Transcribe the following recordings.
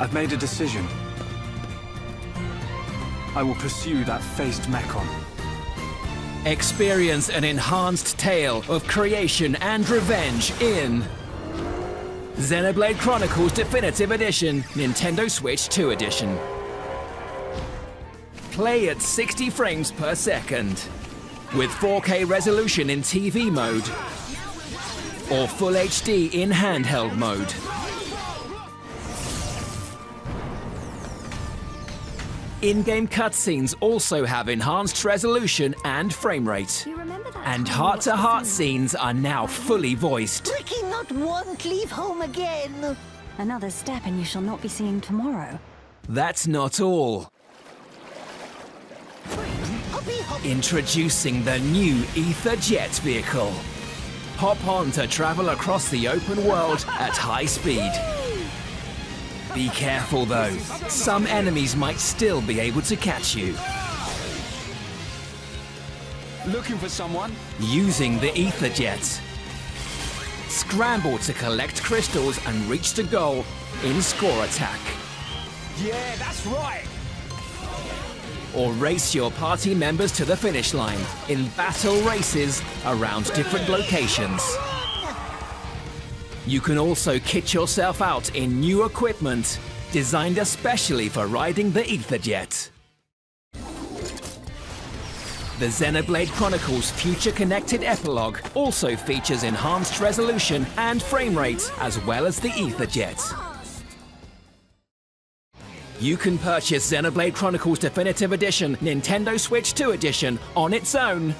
I've made a decision. I will pursue that faced Mechon. Experience an enhanced tale of creation and revenge in Xenoblade Chronicles Definitive Edition, Nintendo Switch 2 Edition. Play at 60 frames per second, with 4K resolution in TV mode, or Full HD in handheld mode. In-game cutscenes also have enhanced resolution and frame rate. And heart-to-heart scenes are now fully voiced. Ricky not won't leave home again. Another step and you shall not be singing tomorrow. That's not all. Introducing the new Ether Jet vehicle. Hop on to travel across the open world at high speed. Be careful though, some enemies might still be able to catch you. Looking for someone? Using the Ether Jet. Scramble to collect crystals and reach the goal in Score Attack. Yeah, that's right! Or race your party members to the finish line in battle races around different locations. You can also kit yourself out in new equipment designed especially for riding the Ether Jet. The Xenoblade Chronicles Future Connected Epilogue also features enhanced resolution and frame rate, as well as the Ether Jet. You can purchase Xenoblade Chronicles Definitive Edition Nintendo Switch 2 Edition on its own,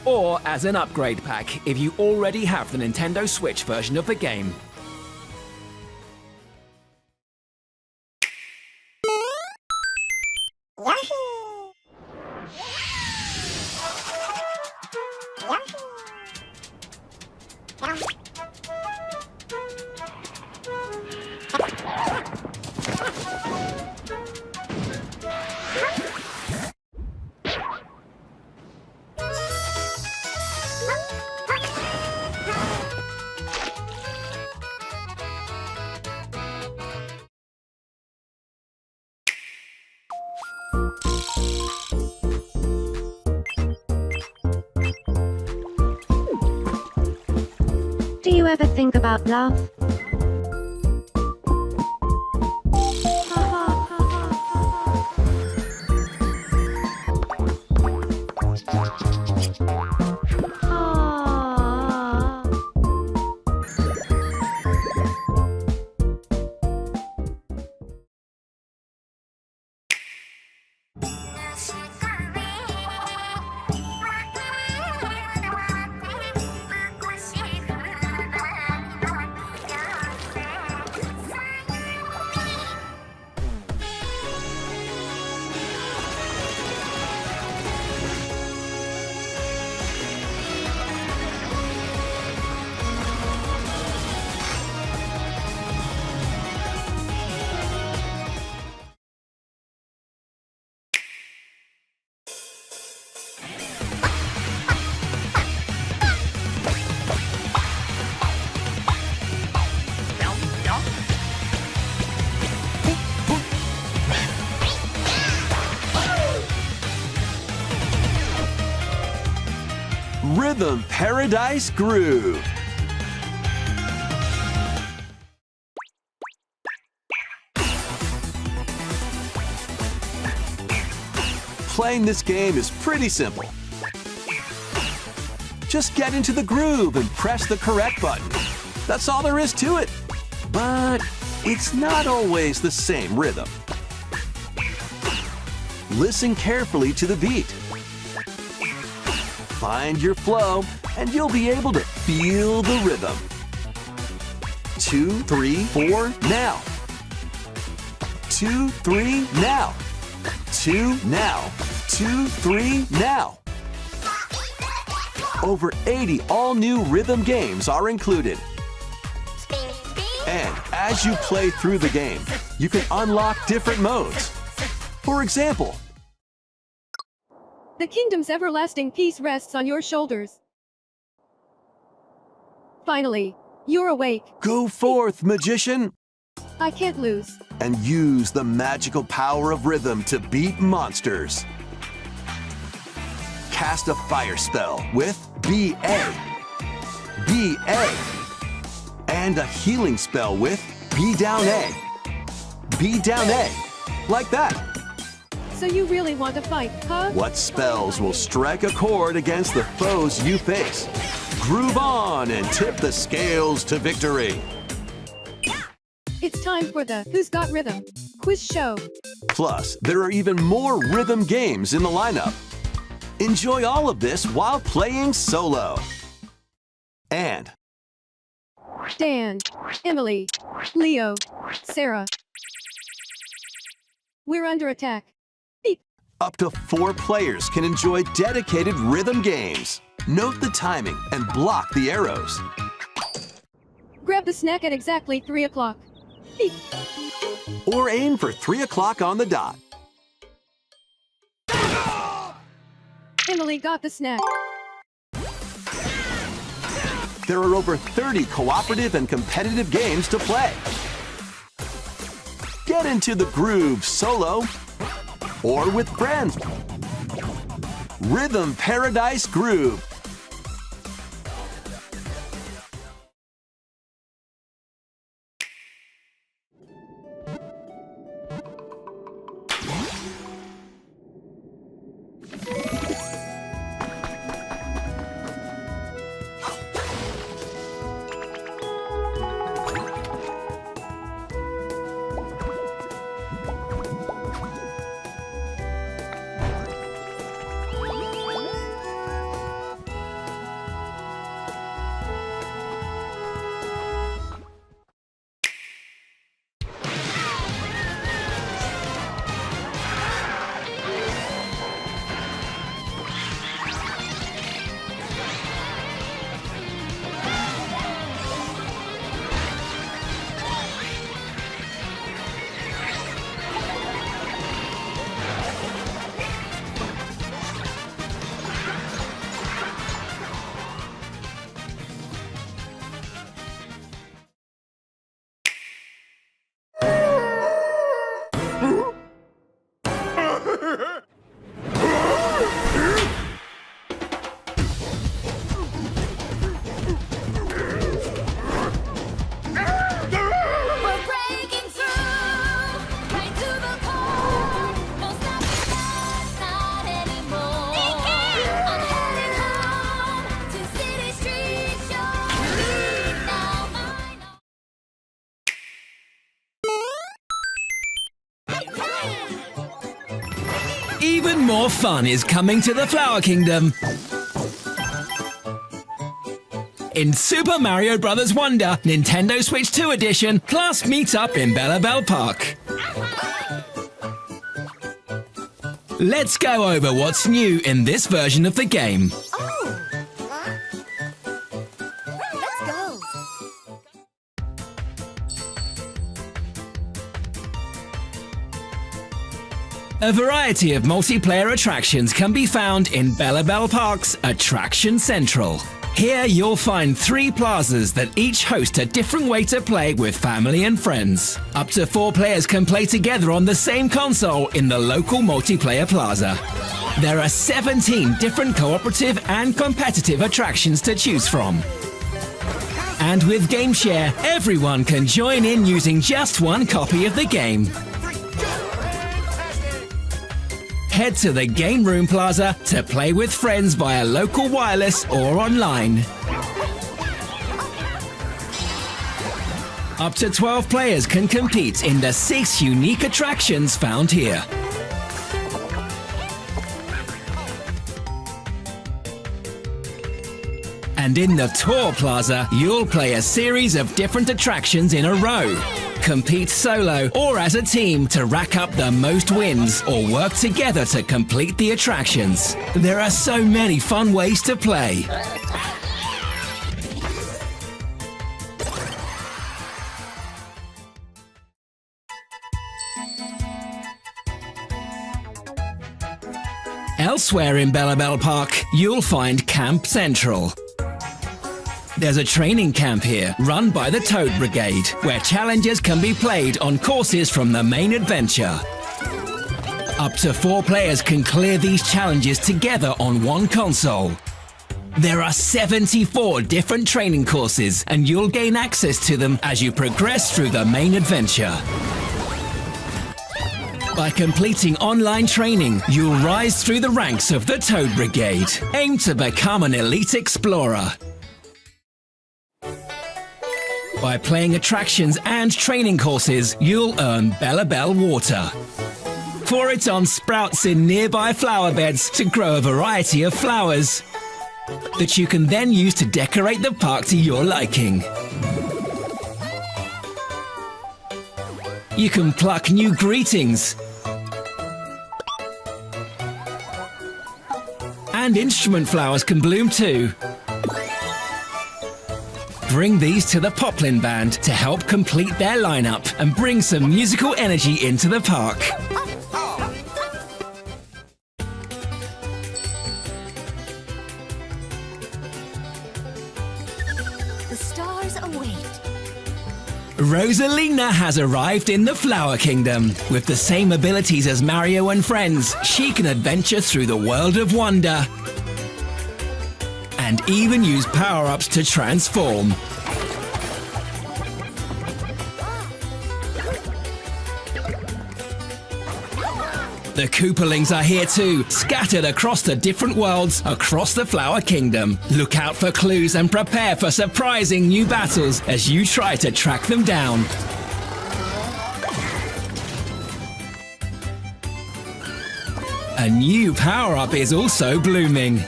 or as an upgrade pack if you already have the Nintendo Switch version of the game. Do you ever think about love? Rhythm Paradise Groove. Playing this game is pretty simple. Just get into the groove and press the correct button. That's all there is to it. But it's not always the same rhythm. Listen carefully to the beat. Find your flow, and you'll be able to feel the rhythm. 2, 3, 4, now. 2, 3, now. 2, now. 2, 3, now. Over 80 all-new rhythm games are included. And as you play through the game, you can unlock different modes. For example, the kingdom's everlasting peace rests on your shoulders. Finally, you're awake. go forth, magician! I can't lose. And use the magical power of rhythm to beat monsters. Cast a fire spell with BA. BA. And a healing spell with B down A. B down A. Like that. So you really want to fight, huh? What spells will strike a chord against the foes you face? Groove on and tip the scales to victory. It's time for the Who's Got Rhythm quiz show. Plus, there are even more rhythm games in the lineup. Enjoy all of this while playing solo. And Dan, Emily, Leo, Sarah. We're under attack. Beep. up to 4 players can enjoy dedicated rhythm games. Note the timing and block the arrows. Grab the snack at exactly 3 o'clock. Beep. Or aim for 3 o'clock on the dot. Emily got the snack. There are over 30 cooperative and competitive games to play. Get into the groove solo or with friends. Rhythm Paradise Groove. Even more fun is coming to the Flower Kingdom. In Super Mario Bros. Wonder Nintendo Switch 2 Edition, class meets up in Bella Bell Park. Let's go over what's new in this version of the game. Let's go. A variety of multiplayer attractions can be found in Bella Bell Park's Attraction Central. Here you'll find 3 plazas that each host a different way to play with family and friends. Up to 4 players can play together on the same console in the local multiplayer plaza. There are 17 different cooperative and competitive attractions to choose from. And with GameShare, everyone can join in using just one copy of the game. Head to the Game Room Plaza to play with friends via local wireless or online. Up to 12 players can compete in the 6 unique attractions found here. And in the Tour Plaza, you'll play a series of different attractions in a row. Compete solo or as a team to rack up the most wins or work together to complete the attractions. There are so many fun ways to play. Elsewhere in Bella Bell Park, you'll find Camp Central. There's a training camp here run by the Toad Brigade, where challenges can be played on courses from the main adventure. Up to 4 players can clear these challenges together on one console. There are 74 different training courses, and you'll gain access to them as you progress through the main adventure. By completing online training, you'll rise through the ranks of the Toad Brigade. Aim to become an elite explorer. By playing attractions and training courses, you'll earn Bella Bell water. Pour it on sprouts in nearby flower beds to grow a variety of flowers that you can then use to decorate the park to your liking. You can pluck new greetings and instrument flowers can bloom too. Bring these to the Poplin Band to help complete their lineup and bring some musical energy into the park. The stars await. Rosalina has arrived in the Flower Kingdom. With the same abilities as Mario and friends, she can adventure through the world of wonder and even use power-ups to transform. The Koopalings are here too, scattered across the different worlds across the Flower Kingdom. Look out for clues and prepare for surprising new battles as you try to track them down. A new power-up is also blooming.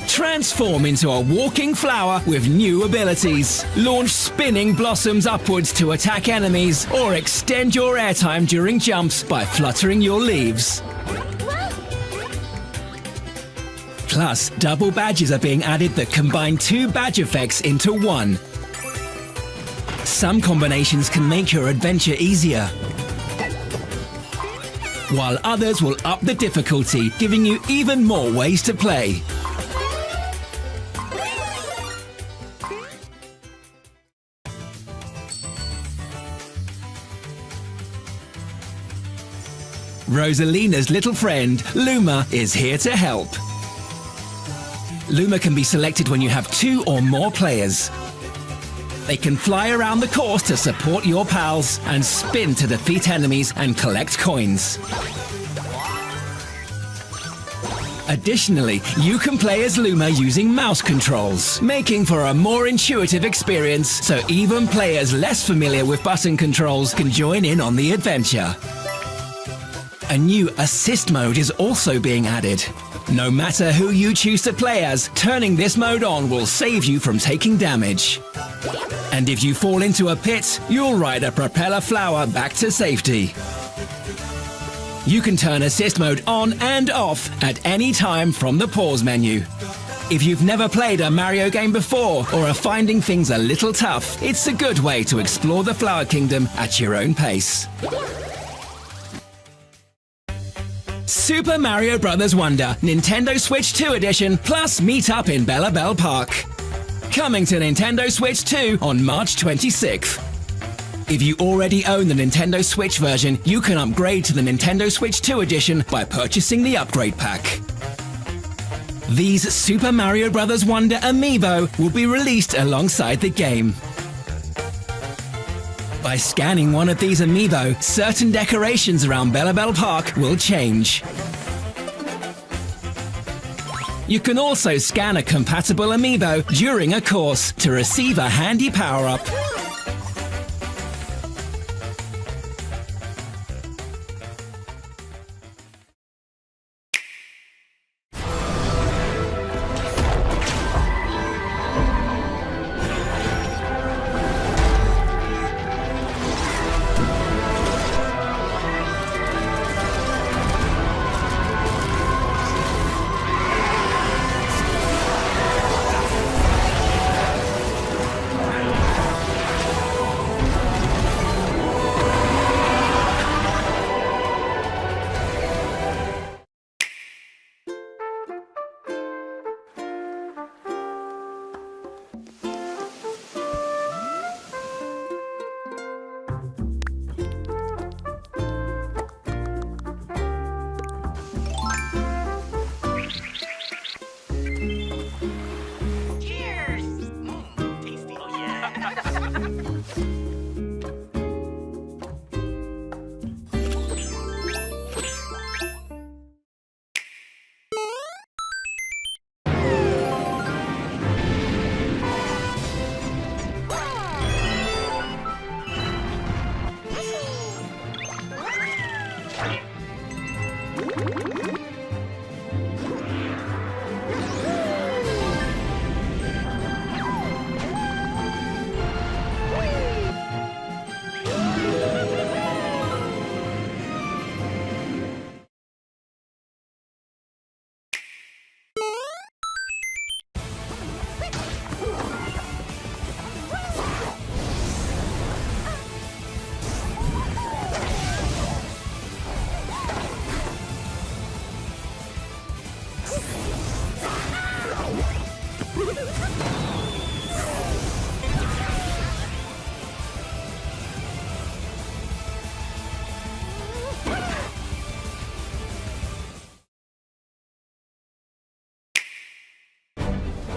Transform into a walking flower with new abilities. Launch spinning blossoms upwards to attack enemies, or extend your airtime during jumps by fluttering your leaves. Plus, double badges are being added that combine 2 badge effects into one. Some combinations can make your adventure easier, while others will up the difficulty, giving you even more ways to play. Rosalina's little friend, Luma, is here to help. Luma can be selected when you have 2 or more players. They can fly around the course to support your pals and spin to defeat enemies and collect coins. Additionally, you can play as Luma using mouse controls, making for a more intuitive experience, so even players less familiar with button controls can join in on the adventure. A new assist mode is also being added. No matter who you choose to play as, turning this mode on will save you from taking damage. And if you fall into a pit, you'll ride a propeller flower back to safety. You can turn assist mode on and off at any time from the pause menu. If you've never played a Mario game before or are finding things a little tough, it's a good way to explore the Flower Kingdom at your own pace. Super Mario Bros. Wonder Nintendo Switch 2 Edition plus Meet Up in Bella Bell Park. Coming to Nintendo Switch 2 on March 26th. If you already own the Nintendo Switch version, you can upgrade to the Nintendo Switch 2 Edition by purchasing the upgrade pack. These Super Mario Bros. Wonder amiibo will be released alongside the game. By scanning one of these amiibo, certain decorations around Bella Bell Park will change. You can also scan a compatible amiibo during a course to receive a handy power-up.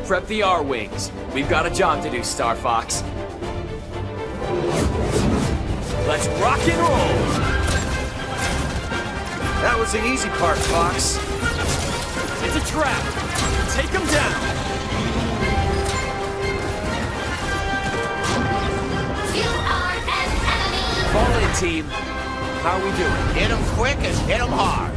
Prep the R-Wings. We've got a job to do, Star Fox. Let's rock and roll! That was the easy part, Fox. It's a trap! Take him down! You are an enemy! Fall in, team. How are we doing? Hit 'em quick and hit 'em hard.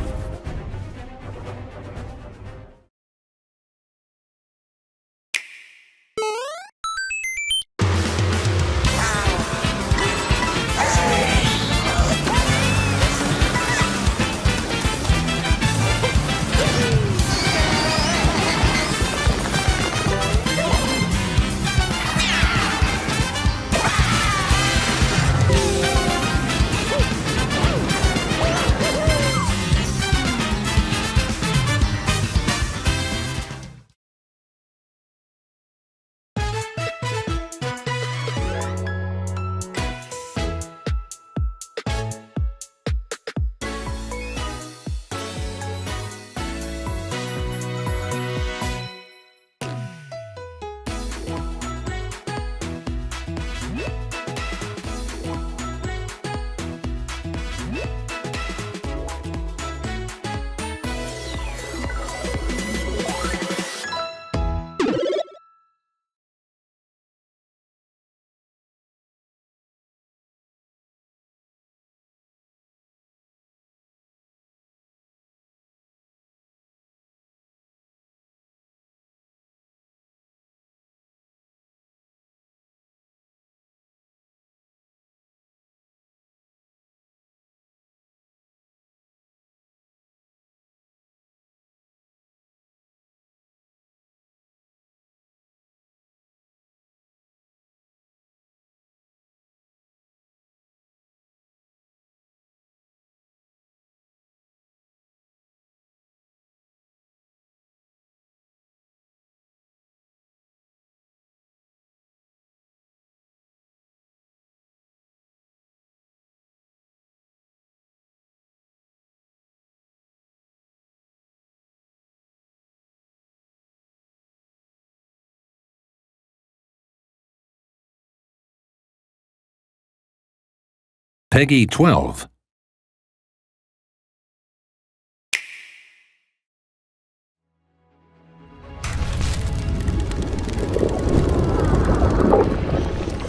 Peggy 12.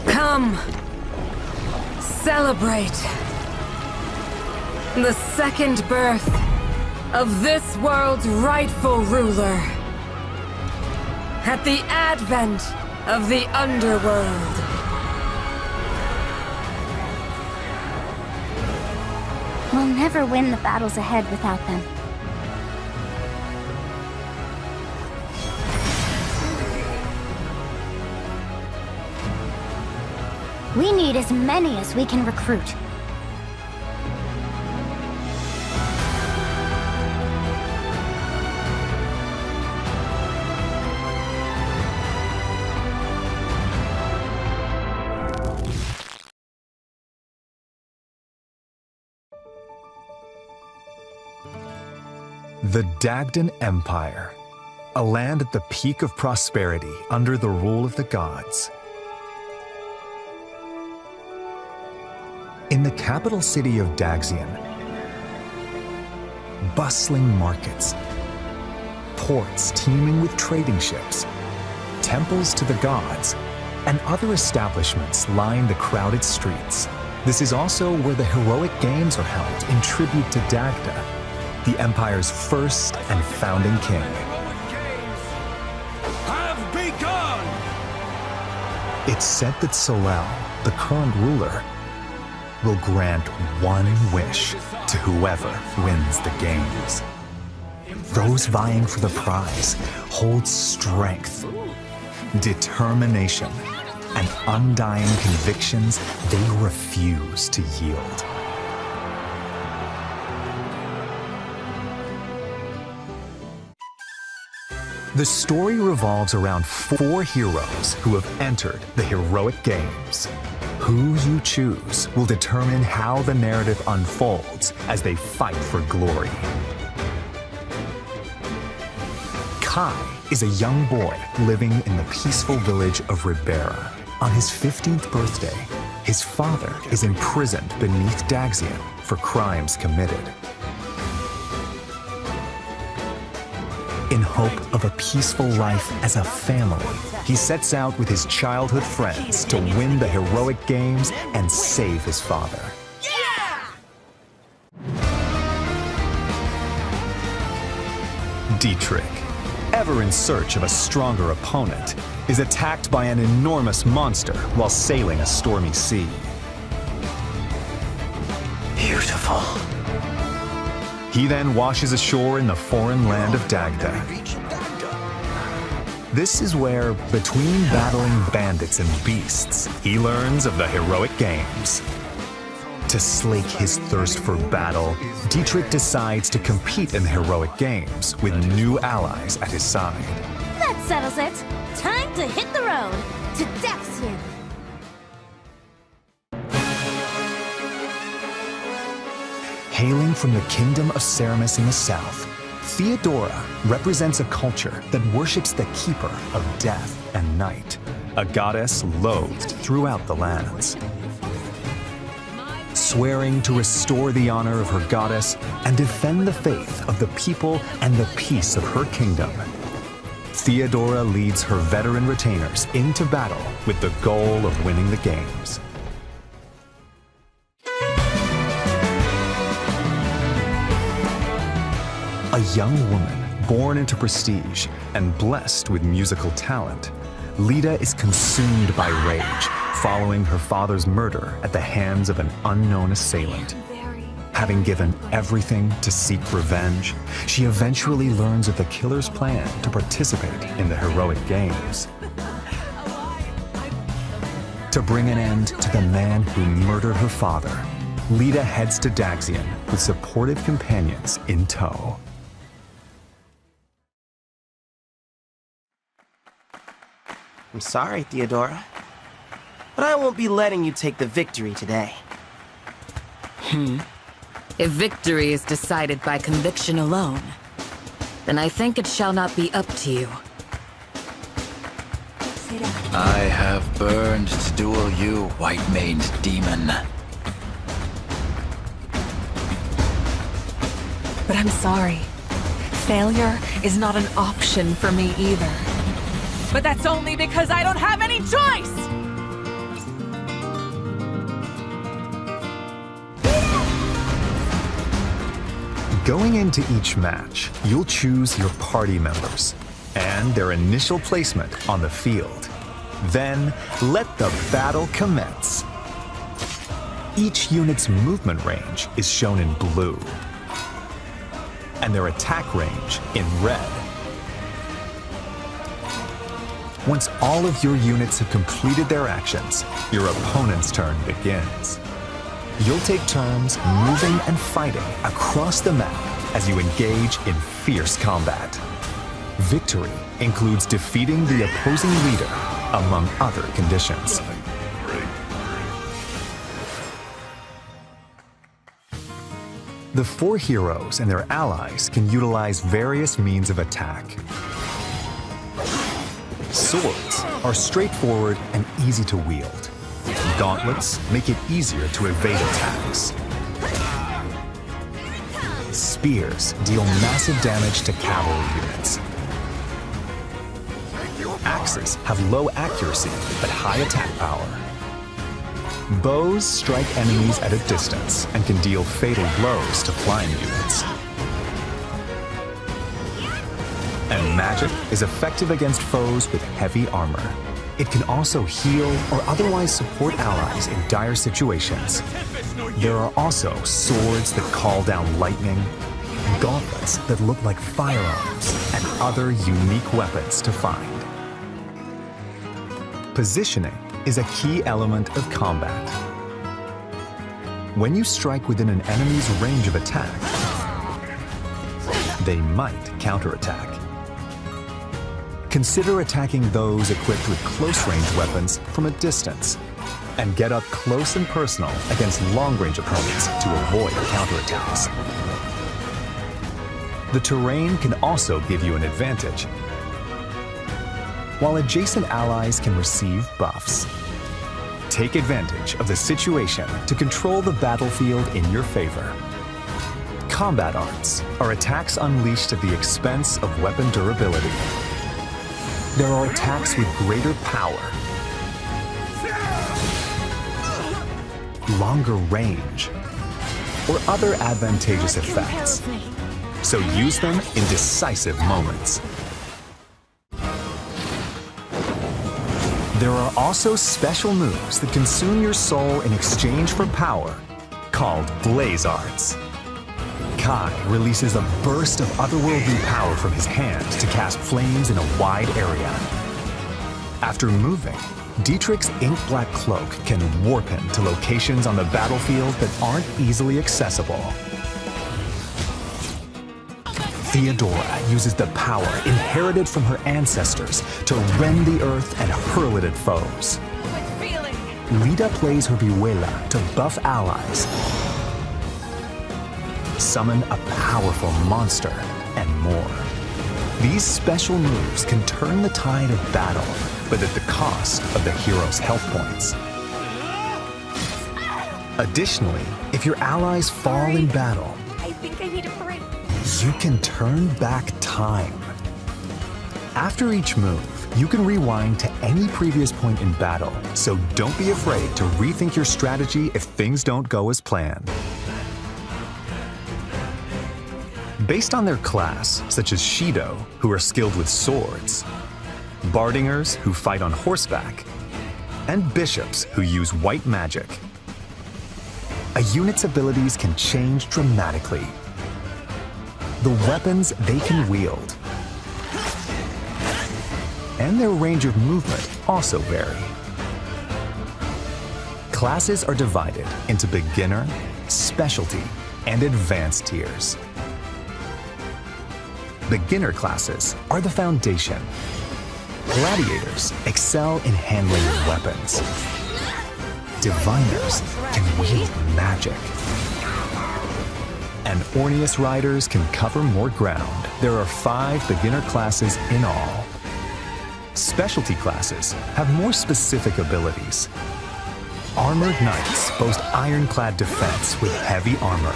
Come, celebrate the second birth of this world's rightful ruler at the advent of the underworld. We'll never win the battles ahead without them. We need as many as we can recruit. The Dagsion Empire, a land at the peak of prosperity under the rule of the gods. In the capital city of Dagsion, bustling markets, ports teeming with trading ships, temples to the gods, and other establishments line the crowded streets. This is also where the heroic games are held in tribute to Dagda, the Empire's first and founding king. Have begun! It's said that Solel, the current ruler, will grant one wish to whoever wins the games. Those vying for the prize hold strength, determination, and undying convictions they refuse to yield. The story revolves around 4 heroes who have entered the heroic games. Who you choose will determine how the narrative unfolds as they fight for glory. Kai is a young boy living in the peaceful village of Ribera. On his 15th birthday, his father is imprisoned beneath Dagsion for crimes committed. In hope of a peaceful life as a family, he sets out with his childhood friends to win the heroic games and save his father. Dietrich, ever in search of a stronger opponent, is attacked by an enormous monster while sailing a stormy sea. Beautiful. He then washes ashore in the foreign land of Dagda. This is where, between battling bandits and beasts, he learns of the heroic games. To slake his thirst for battle, Dietrich decides to compete in the heroic games with new allies at his side. That settles it. Time to hit the road to Dagsion. Hailing from the kingdom of Ceramus in the south, Theodora represents a culture that worships the keeper of death and night, a goddess loathed throughout the lands. Swearing to restore the honor of her goddess and defend the faith of the people and the peace of her kingdom, Theodora leads her veteran retainers into battle with the goal of winning the games. A young woman born into prestige and blessed with musical talent, Lita is consumed by rage following her father's murder at the hands of an unknown assailant. Having given everything to seek revenge, she eventually learns of the killer's plan to participate in the heroic games. To bring an end to the man who murdered her father, Lita heads to Dagsion with supportive companions in tow. I'm sorry, Theodora, but I won't be letting you take the victory today. If victory is decided by conviction alone, then I think it shall not be up to you. I have burned to duel you, white-maned demon. But I'm sorry. Failure is not an option for me either. But that's only because I don't have any choice! Going into each match, you'll choose your party members and their initial placement on the field. Then, let the battle commence. Each unit's movement range is shown in blue, and their attack range in red. Once all of your units have completed their actions, your opponent's turn begins. You'll take turns moving and fighting across the map as you engage in fierce combat. Victory includes defeating the opposing leader, among other conditions. The four heroes and their allies can utilize various means of attack. Swords are straightforward and easy to wield. Gauntlets make it easier to evade attacks. Spears deal massive damage to cavalry units. Axes have low accuracy but high attack power. Bows strike enemies at a distance and can deal fatal blows to flying units. And magic is effective against foes with heavy armor. It can also heal or otherwise support allies in dire situations. There are also swords that call down lightning, gauntlets that look like firearms, and other unique weapons to find. Positioning is a key element of combat. When you strike within an enemy's range of attack, they might counterattack. Consider attacking those equipped with close-range weapons from a distance, and get up close and personal against long-range opponents to avoid counterattacks. The terrain can also give you an advantage. while adjacent allies can receive buffs. Take advantage of the situation to control the battlefield in your favor. Combat arts are attacks unleashed at the expense of weapon durability. There are attacks with greater power, longer range, or other advantageous effects. So use them in decisive moments. There are also special moves that consume your soul in exchange for power, called Blaze Arts. Kai releases a burst of otherworldly power from his hand to cast flames in a wide area. After moving, Dietrich's ink-black cloak can warp him to locations on the battlefield that aren't easily accessible. Theodora uses the power inherited from her ancestors to rend the earth and hurl it at foes. Lida plays her Vihuela to buff allies, summon a powerful monster, and more. These special moves can turn the tide of battle, but at the cost of the hero's health points. Additionally, if your allies fall in battle, I think I need a break. you can turn back time. After each move, you can rewind to any previous point in battle, so don't be afraid to rethink your strategy if things don't go as planned. Based on their class, such as Shido, who are skilled with swords, Bardingers, who fight on horseback, and Bishops, who use white magic, a unit's abilities can change dramatically. The weapons they can wield and their range of movement also vary. Classes are divided into beginner, specialty, and advanced tiers. Beginner classes are the foundation. Gladiators excel in handling weapons. Diviners can wield magic. And Orneus riders can cover more ground. There are 5 beginner classes in all. Specialty classes have more specific abilities. Armored knights boast ironclad defense with heavy armor.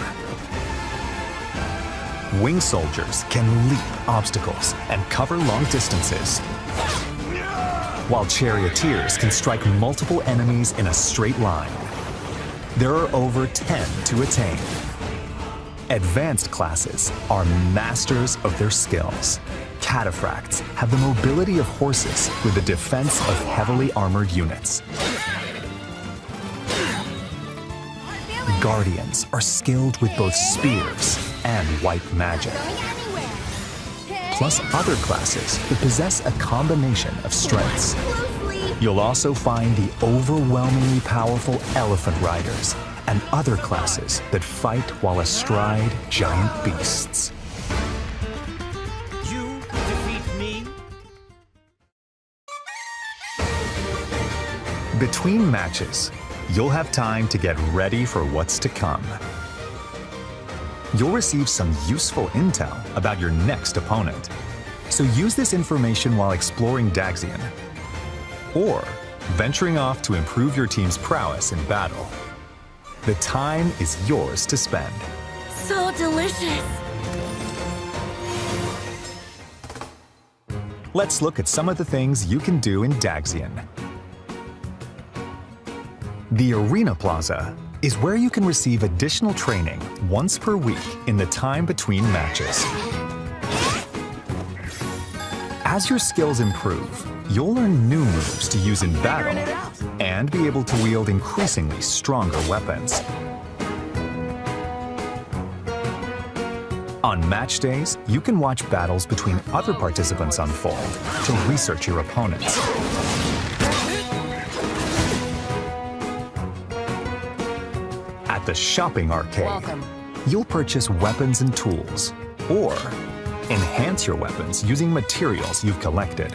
Wing soldiers can leap obstacles and cover long distances, while charioteers can strike multiple enemies in a straight line. There are over 10 to attain. Advanced classes are masters of their skills. Cataphracts have the mobility of horses with the defense of heavily armored units. Guardians are skilled with both spears and white magic, plus other classes that possess a combination of strengths. You'll also find the overwhelmingly powerful elephant riders and other classes that fight while astride giant beasts. You defeat me? Between matches, you'll have time to get ready for what's to come. You'll receive some useful intel about your next opponent. So use this information while exploring Dagsion, or venturing off to improve your team's prowess in battle. The time is yours to spend. So delicious. Let's look at some of the things you can do in Dagsion. The Arena Plaza is where you can receive additional training once per week in the time between matches. As your skills improve, you'll learn new moves to use in battle and be able to wield increasingly stronger weapons. On match days, you can watch battles between other participants unfold to research your opponents. At the shopping arcade, you'll purchase weapons and tools, or enhance your weapons using materials you've collected.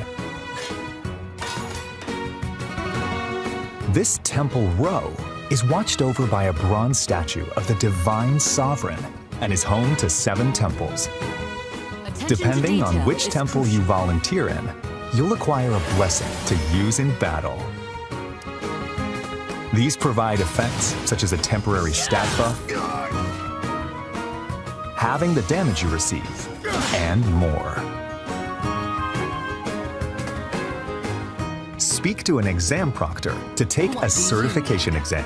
This temple row is watched over by a bronze statue of the Divine Sovereign and is home to 7 temples. Depending on which temple you volunteer in, you'll acquire a blessing to use in battle. These provide effects such as a temporary stat buff, halving the damage you receive, and more. Speak to an exam proctor to take a certification exam.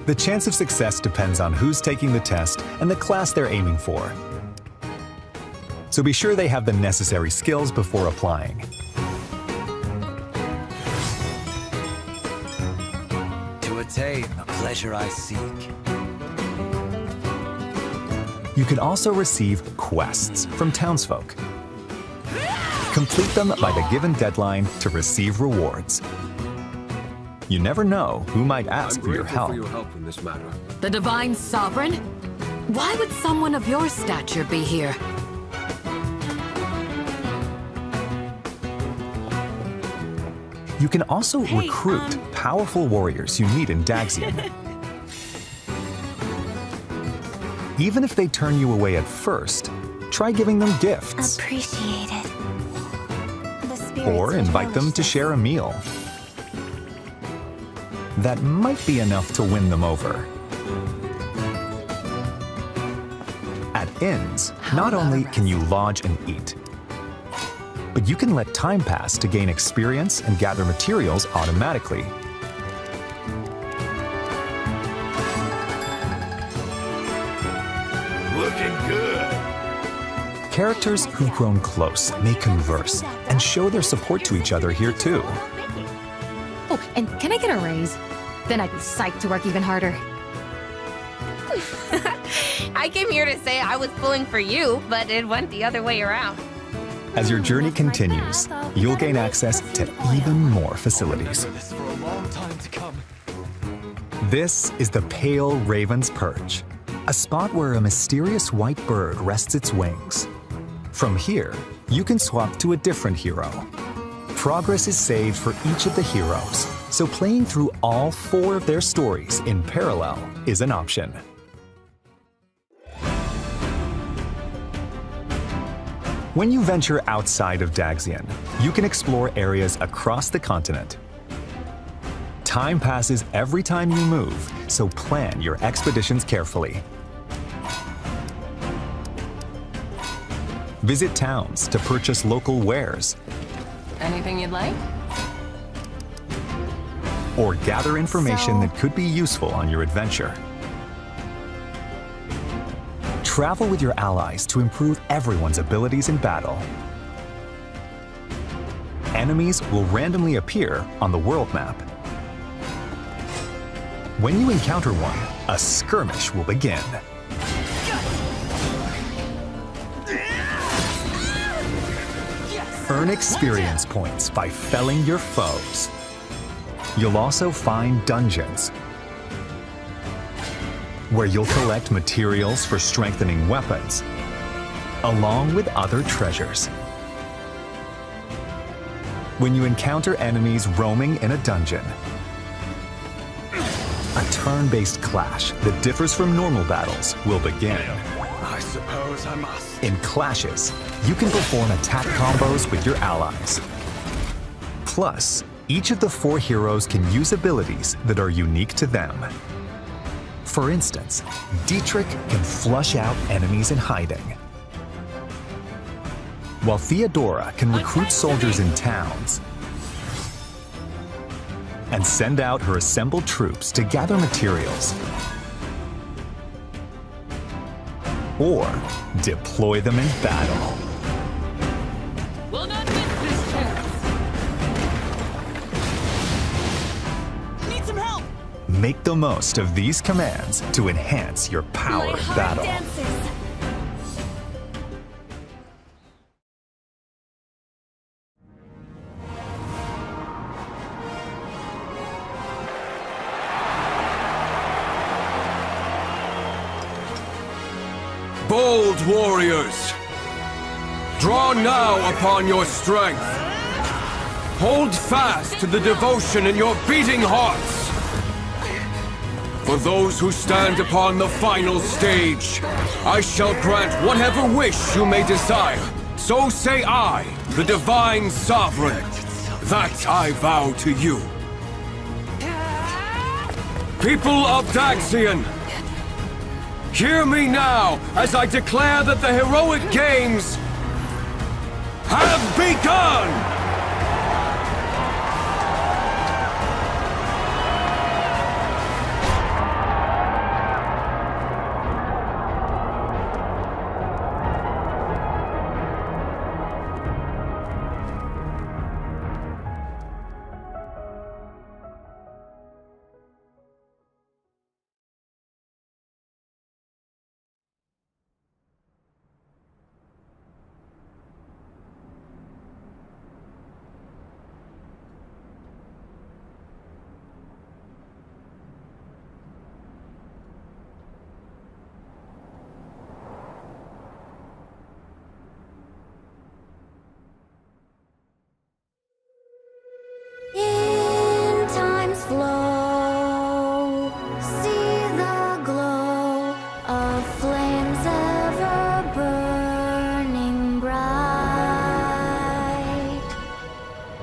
The chance of success depends on who's taking the test and the class they're aiming for. So be sure they have the necessary skills before applying. To attain the pleasure I seek. You can also receive quests from townsfolk. Complete them by the given deadline to receive rewards. You never know who might ask for your help. in this matter. The Divine Sovereign? Why would someone of your stature be here? You can also recruit powerful warriors you need in Dagsion. Even if they turn you away at first, try giving them gifts. Appreciate it. Or invite them to share a meal. That might be enough to win them over. At inns, not only can you lodge and eat, but you can let time pass to gain experience and gather materials automatically. Looking good. Characters who've grown close may converse and show their support to each other here too. Oh, and can I get a raise? Then I'd be psyched to work even harder. I came here to say I was pulling for you, but it went the other way around. As your journey continues, you'll gain access to even more facilities. This is the Pale Raven's Perch, a spot where a mysterious white bird rests its wings. From here, you can swap to a different hero. Progress is saved for each of the heroes, so playing through all 4 of their stories in parallel is an option. When you venture outside of Dagsion, you can explore areas across the continent. Time passes every time you move, so plan your expeditions carefully. Visit towns to purchase local wares, Anything you'd like? or gather information that could be useful on your adventure. Travel with your allies to improve everyone's abilities in battle. Enemies will randomly appear on the world map. When you encounter one, a skirmish will begin. Earn experience points by felling your foes. You'll also find dungeons, where you'll collect materials for strengthening weapons, along with other treasures. When you encounter enemies roaming in a dungeon, a turn-based clash that differs from normal battles will begin. I suppose I must. In clashes, you can perform attack combos with your allies. Plus, each of the 4 heroes can use abilities that are unique to them. For instance, Dietrich can flush out enemies in hiding, while Theodora can recruit soldiers in towns and send out her assembled troops to gather materials or deploy them in battle. Will not miss this chance. Need some help. Make the most of these commands to enhance your power in battle. Bold warriors, draw now upon your strength. Hold fast to the devotion in your beating hearts. For those who stand upon the final stage, I shall grant whatever wish you may desire. so say I, the Divine Sovereign. That I vow to you. People of Dagsion, hear me now as I declare that the heroic games have begun! In time's flow, see the glow of flames ever burning bright.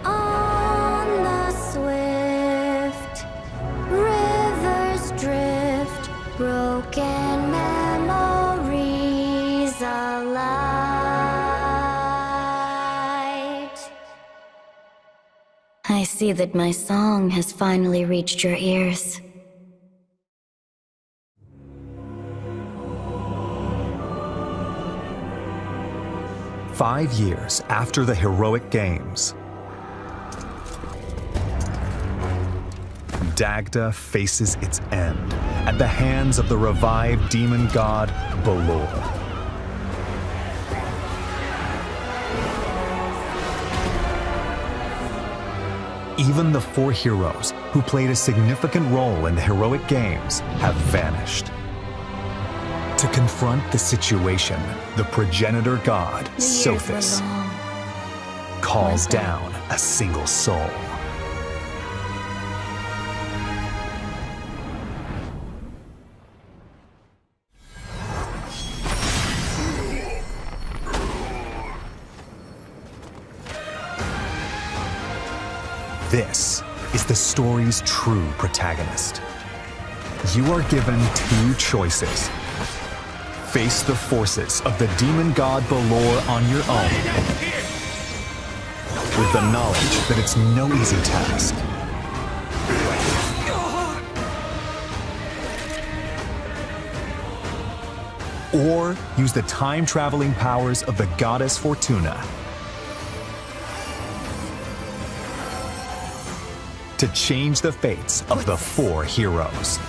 On the swift rivers drift, broken memories alight. I see that my song has finally reached your ears. Five years after the heroic games, Dagda faces its end at the hands of the revived demon god Balor. Even the four heroes who played a significant role in the heroic games have vanished. To confront the situation, the progenitor god, Sophis, calls down a single soul. This is the story's true protagonist. You are given two choices. Face the forces of the demon god Balor on your own, with the knowledge that it's no easy task. Or use the time-traveling powers of the goddess Fortuna to change the fates of the four heroes.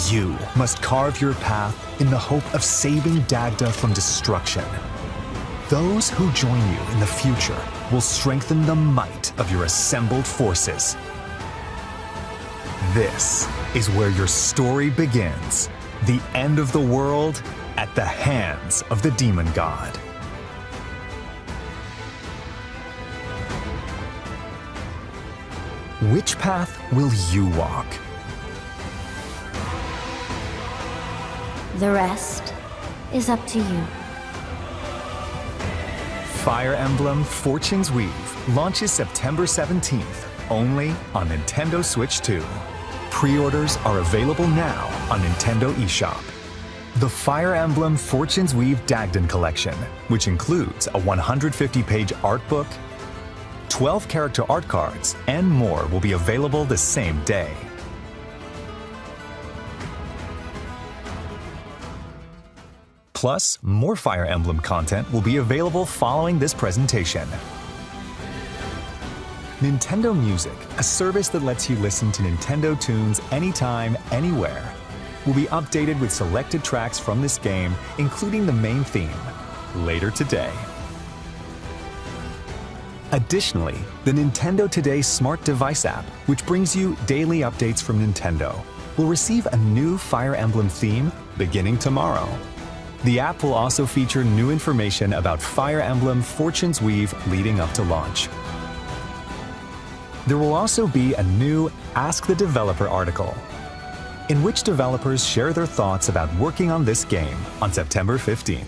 You must carve your path in the hope of saving Dagda from destruction. Those who join you in the future will strengthen the might of your assembled forces. This is where your story begins, the end of the world at the hands of the demon god. Which path will you walk? The rest is up to you. Fire Emblem Fortune's Weave launches September 17th, only on Nintendo Switch 2. Pre-orders are available now on Nintendo eShop. The Fire Emblem Fortune's Weave Dagden Collection, which includes a 150-page art book, 12 character art cards, and more will be available the same day. Plus, more Fire Emblem content will be available following this presentation. Nintendo Music, a service that lets you listen to Nintendo tunes anytime, anywhere, will be updated with selected tracks from this game, including the main theme, later today. Additionally, the Nintendo Today Smart Device app, which brings you daily updates from Nintendo, will receive a new Fire Emblem theme beginning tomorrow. The app will also feature new information about Fire Emblem Fortune's Weave leading up to launch. There will also be a new Ask the Developer article, in which developers share their thoughts about working on this game on September 15th.